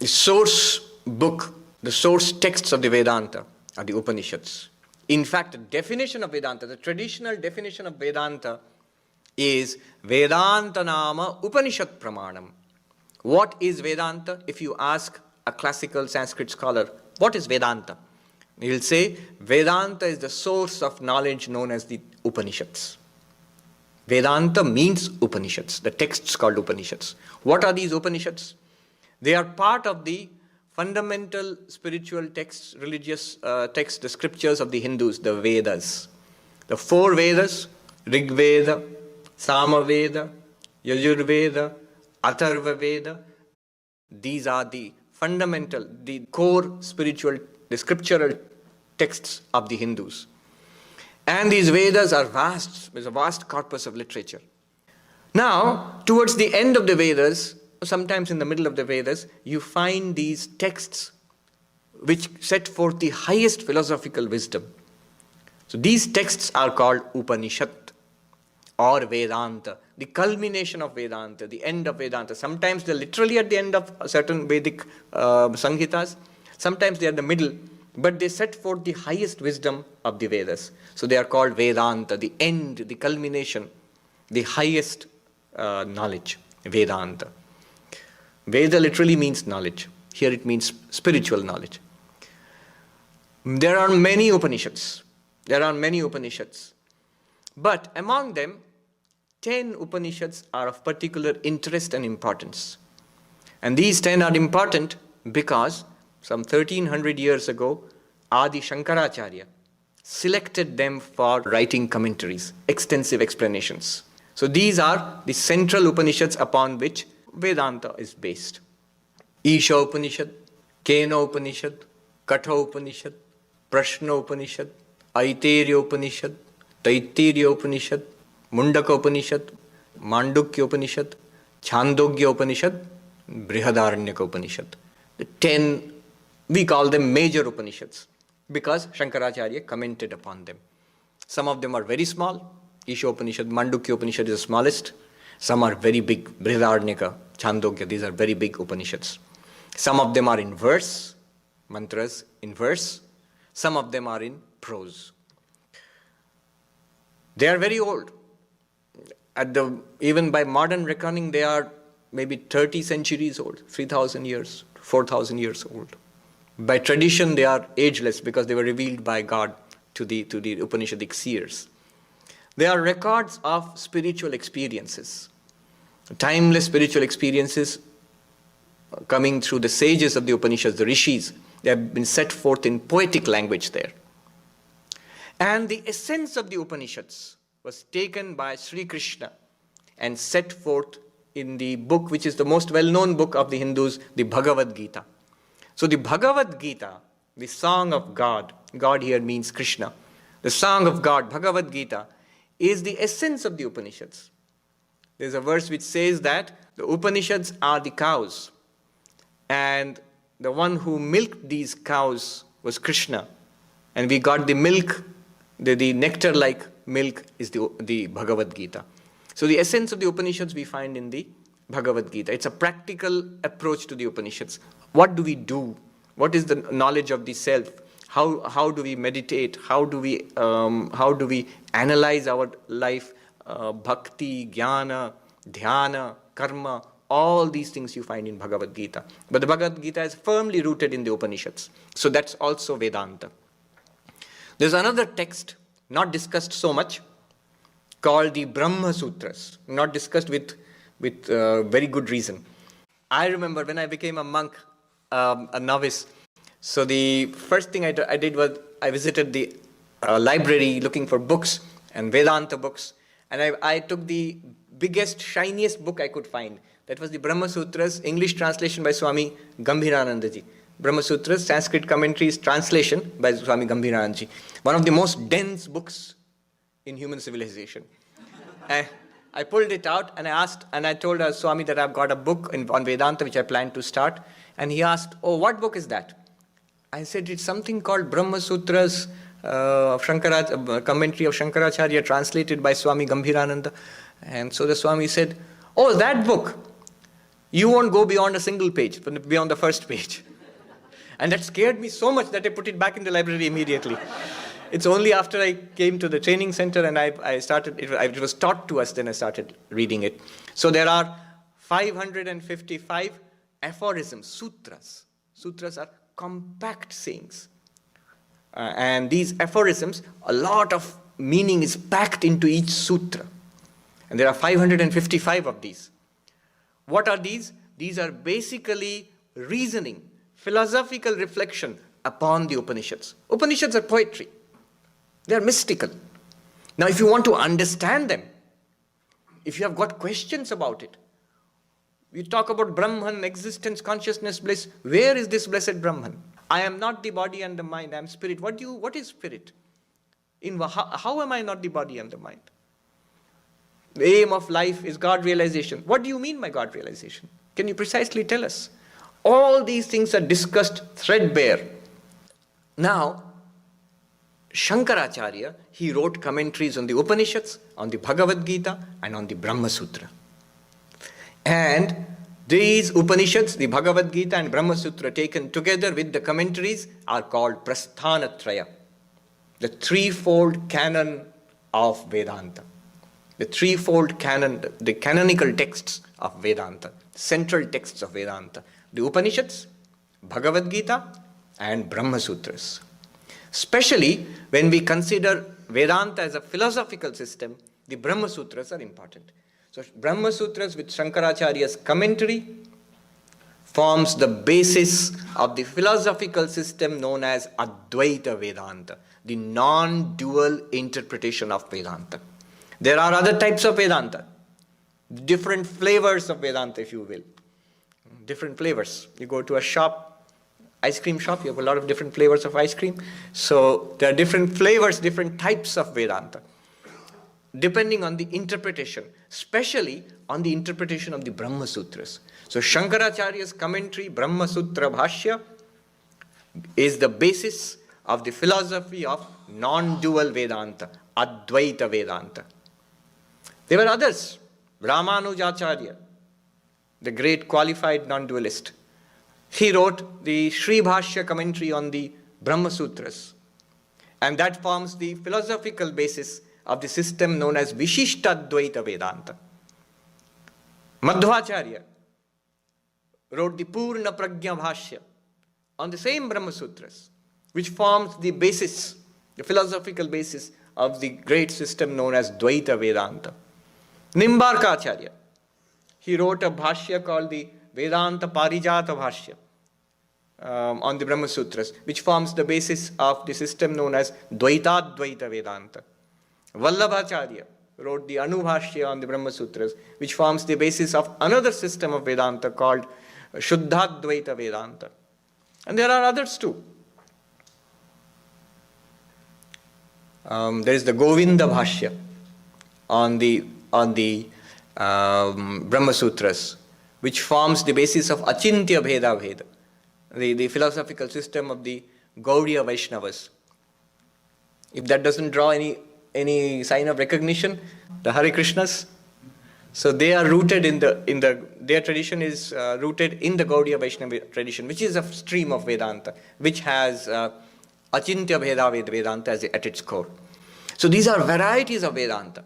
The source book, the source texts of the Vedanta are the Upanishads. In fact, the definition of Vedanta, the traditional definition of Vedanta is Vedanta nama Upanishad Pramanam. What is Vedanta? If you ask a classical Sanskrit scholar, what is Vedanta? He will say, Vedanta is the source of knowledge known as the Upanishads. Vedanta means Upanishads, the texts called Upanishads. What are these Upanishads? They are part of the fundamental spiritual texts, religious texts, the scriptures of the Hindus, the Vedas. The 4 Vedas, Rig Veda, Sama Veda, Yajur Veda, Atharva Veda. These are the fundamental, the core spiritual, the scriptural texts of the Hindus. And these Vedas are vast, there's a vast corpus of literature. Now, towards the end of the Vedas, sometimes in the middle of the Vedas, you find these texts which set forth the highest philosophical wisdom. So these texts are called Upanishad or Vedanta, the culmination of Vedanta, the end of Vedanta. Sometimes they're literally at the end of certain Vedic Samhitas, sometimes they are in the middle, but they set forth the highest wisdom of the Vedas. So they are called Vedanta, the end, the culmination, the highest knowledge, Vedanta. Veda literally means knowledge. Here it means spiritual knowledge. There are many Upanishads. But among them, 10 Upanishads are of particular interest and importance. And these 10 are important because some 1300 years ago, Adi Shankaracharya selected them for writing commentaries, extensive explanations. So these are the central Upanishads upon which Vedanta is based. Isha Upanishad, Kena Upanishad, Katha Upanishad, Prashna Upanishad, Aitairya Upanishad, Taittiriya Upanishad, Mundaka Upanishad, Mandukya Upanishad, Chandogya Upanishad, Brihadaranyaka Upanishad. The 10, we call them major Upanishads because Shankaracharya commented upon them. Some of them are very small. Isha Upanishad, Mandukya Upanishad is the smallest. Some are very big. Brihadaranyaka, Chandogya, these are very big Upanishads. Some of them are in verse, mantras in verse. Some of them are in prose. They are very old. Even by modern reckoning, they are maybe 30 centuries old, 3,000 years, 4,000 years old. By tradition, they are ageless because they were revealed by God to the Upanishadic seers. They are records of spiritual experiences, timeless spiritual experiences coming through the sages of the Upanishads, the rishis. They have been set forth in poetic language there. And the essence of the Upanishads was taken by Sri Krishna and set forth in the book which is the most well-known book of the Hindus, the Bhagavad Gita. So the Bhagavad Gita, the song of God, God here means Krishna, the song of God, Bhagavad Gita, is the essence of the Upanishads. There's a verse which says that the Upanishads are the cows, and the one who milked these cows was Krishna, and we got the milk, the nectar-like milk is the Bhagavad Gita. So the essence of the Upanishads we find in the Bhagavad Gita. It's a practical approach to the Upanishads. What do we do? What is the knowledge of the self? How do we meditate? How do we analyze our life? Bhakti, jnana, dhyana, karma, all these things you find in Bhagavad Gita. But the Bhagavad Gita is firmly rooted in the Upanishads. So that's also Vedanta. There's another text, not discussed so much, called the Brahma Sutras. Not discussed with very good reason. I remember when I became a monk, a novice, so the first thing I did was I visited the library looking for books and Vedanta books, and I took the biggest, shiniest book I could find. That was the Brahma Sutras, English translation by Swami Gambhirananda ji. Brahma Sutras, Sanskrit commentaries, translation by Swami Gambhirananda ji. One of the most dense books in human civilization. I pulled it out and I told Swami that I've got a book on Vedanta which I plan to start. And he asked, oh, what book is that? I said, it's something called Brahma Sutras, commentary of Shankaracharya translated by Swami Gambhirananda. And so the Swami said, oh, that book. You won't go beyond a single page, beyond the first page. And that scared me so much that I put it back in the library immediately. It's only after I came to the training center and I started, it was taught to us, then I started reading it. So there are 555 aphorisms, sutras. Sutras are compact sayings. And these aphorisms, a lot of meaning is packed into each sutra. And there are 555 of these. What are these? These are basically reasoning, philosophical reflection upon the Upanishads. Upanishads are poetry. They are mystical. Now, if you want to understand them, if you have got questions about it, you talk about Brahman, existence, consciousness, bliss. Where is this blessed Brahman? I am not the body and the mind. I am spirit. What is spirit? How am I not the body and the mind? The aim of life is God realization. What do you mean by God realization? Can you precisely tell us? All these things are discussed threadbare. Now, Shankaracharya, he wrote commentaries on the Upanishads, on the Bhagavad Gita, and on the Brahma Sutra. And these Upanishads, the Bhagavad Gita and Brahma Sutra, taken together with the commentaries, are called Prasthanatraya, the threefold canon of Vedanta. The threefold canon, the canonical texts of Vedanta, central texts of Vedanta. The Upanishads, Bhagavad Gita, and Brahma Sutras. Especially when we consider Vedanta as a philosophical system, the Brahma Sutras are important. So Brahma Sutras with Shankaracharya's commentary forms the basis of the philosophical system known as Advaita Vedanta, the non-dual interpretation of Vedanta. There are other types of Vedanta, different flavors of Vedanta, if you will. Different flavors. You go to a shop, ice cream shop, you have a lot of different flavors of ice cream. So there are different flavors, different types of Vedanta, depending on the interpretation, especially on the interpretation of the Brahma Sutras. So Shankaracharya's commentary, Brahma Sutra Bhashya, is the basis of the philosophy of non-dual Vedanta, Advaita Vedanta. There were others. Ramanujacharya, the great qualified non-dualist. He wrote the Sri Bhashya commentary on the Brahma Sutras. And that forms the philosophical basis of the system known as Vishishtadvaita Vedanta. Madhvacharya wrote the Purna Prajna Bhashya on the same Brahma Sutras, which forms the basis, the philosophical basis of the great system known as Dvaita Vedanta. Nimbarkacharya, he wrote a Bhashya called the Vedanta Parijata Bhashya on the Brahma Sutras, which forms the basis of the system known as Dvaitadvaita Vedanta. Vallabhacharya wrote the Anubhashya on the Brahma Sutras, which forms the basis of another system of Vedanta called Shuddhadvaita Vedanta. And there are others too. There is the Govinda Bhashya on the Brahma Sutras, which forms the basis of Achintya Bheda Veda, the philosophical system of the Gaudiya Vaishnavas. If that doesn't draw any sign of recognition, the Hare Krishnas, so they are rooted their tradition is rooted in the Gaudiya Vaishnava tradition, which is a stream of Vedanta, which has Achintya Bheda Vedanta at its core. So these are varieties of Vedanta.